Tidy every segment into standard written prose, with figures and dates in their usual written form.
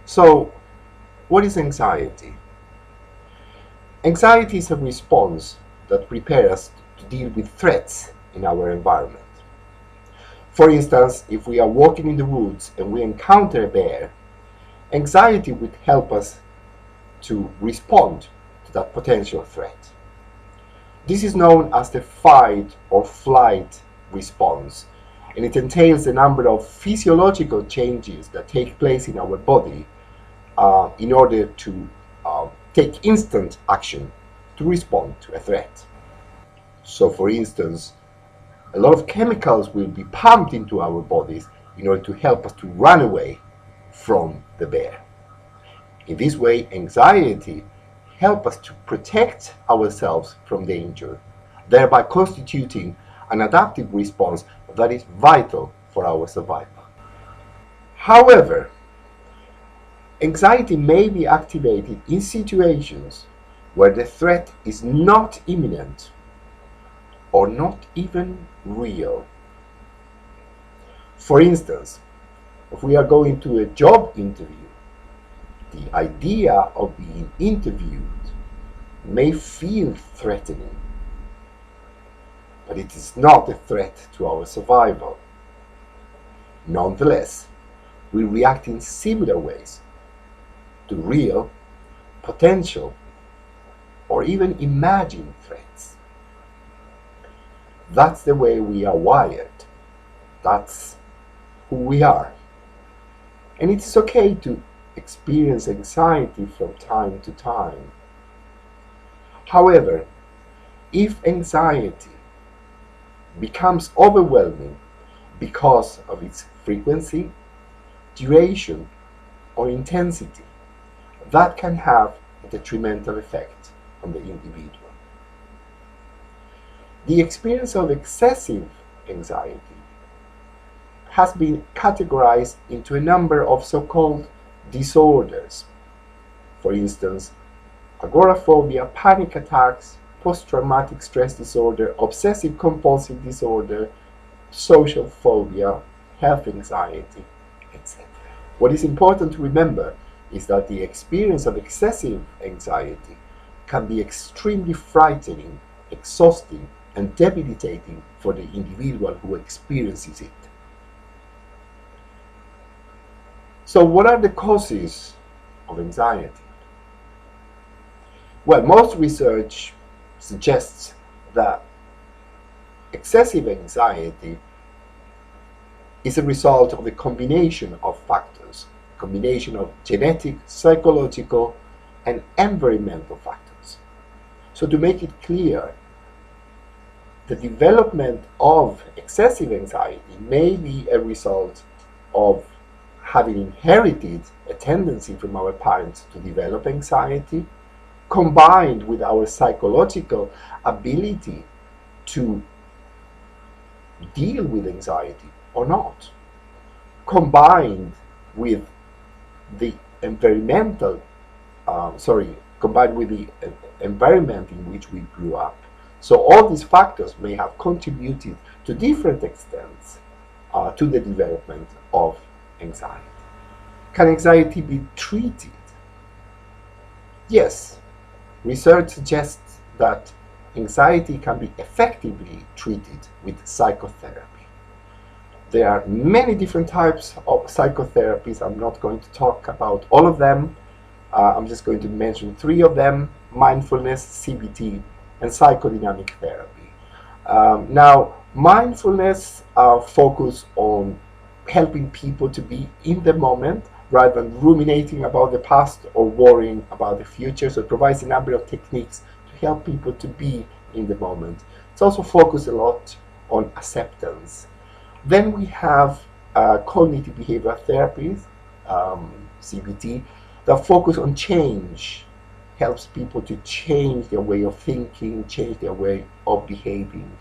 So, what is anxiety? Anxiety is a response that prepares us to deal with threats in our environment. For instance, if we are walking in the woods and we encounter a bear, anxiety would help us to respond to that potential threat. This is known as the fight or flight response, and it entails a number of physiological changes that take place in our body in order to take instant action to respond to a threat. So, for instance, a lot of chemicals will be pumped into our bodies in order to help us to run away from the bear. In this way, anxiety helps us to protect ourselves from danger, thereby constituting an adaptive response that is vital for our survival. However, anxiety may be activated in situations where the threat is not imminent or not even real. For instance, if we are going to a job interview, the idea of being interviewed may feel threatening, but it is not a threat to our survival. Nonetheless, we react in similar ways to real, potential, or even imagined threats. That's the way we are wired. That's who we are. And it is okay to experience anxiety from time to time. However, if anxiety becomes overwhelming because of its frequency, duration, or intensity, that can have a detrimental effect on the individual. The experience of excessive anxiety has been categorized into a number of so-called disorders. For instance, agoraphobia, panic attacks, post-traumatic stress disorder, obsessive-compulsive disorder, social phobia, health anxiety, etc. What is important to remember is that the experience of excessive anxiety can be extremely frightening, exhausting, and debilitating for the individual who experiences it. So, what are the causes of anxiety? Well, most research suggests that excessive anxiety is a result of a combination of factors, a combination of genetic, psychological, and environmental factors. So, to make it clear, the development of excessive anxiety may be a result of having inherited a tendency from our parents to develop anxiety, combined with our psychological ability to deal with anxiety or not, combined with the environmental, combined with the environment in which we grew up. So all these factors may have contributed to different extents to the development of anxiety. Can anxiety be treated? Yes. Research suggests that anxiety can be effectively treated with psychotherapy. There are many different types of psychotherapies. I'm not going to talk about all of them. I'm just going to mention 3 of them: mindfulness, CBT, and psychodynamic therapy. Now, mindfulness focuses on helping people to be in the moment rather than ruminating about the past or worrying about the future. So it provides a number of techniques to help people to be in the moment. It's also focused a lot on acceptance. Then we have cognitive behavioral therapies, CBT, that focus on change, helps people to change their way of thinking, change their way of behaving,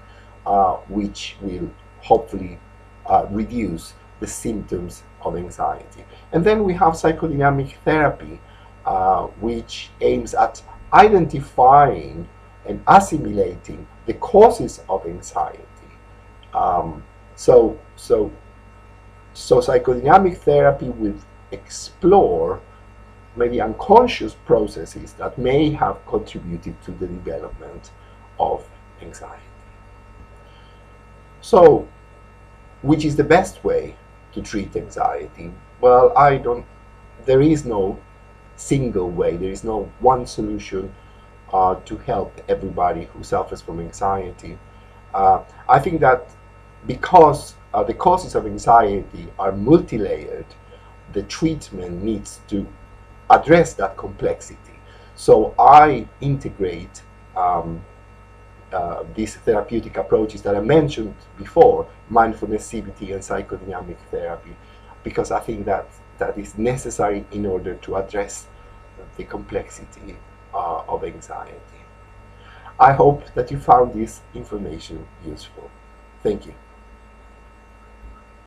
which will hopefully reduce the symptoms of anxiety. And then we have psychodynamic therapy, which aims at identifying and assimilating the causes of anxiety. So psychodynamic therapy will explore maybe unconscious processes that may have contributed to the development of anxiety. So, which is the best way to treat anxiety? Well, there is no single way, there is no one solution to help everybody who suffers from anxiety. I think that because the causes of anxiety are multi-layered, the treatment needs to address that complexity. So I integrate these therapeutic approaches that I mentioned before, mindfulness, CBT, and psychodynamic therapy, because I think that is necessary in order to address the complexity of anxiety. I hope that you found this information useful. Thank you.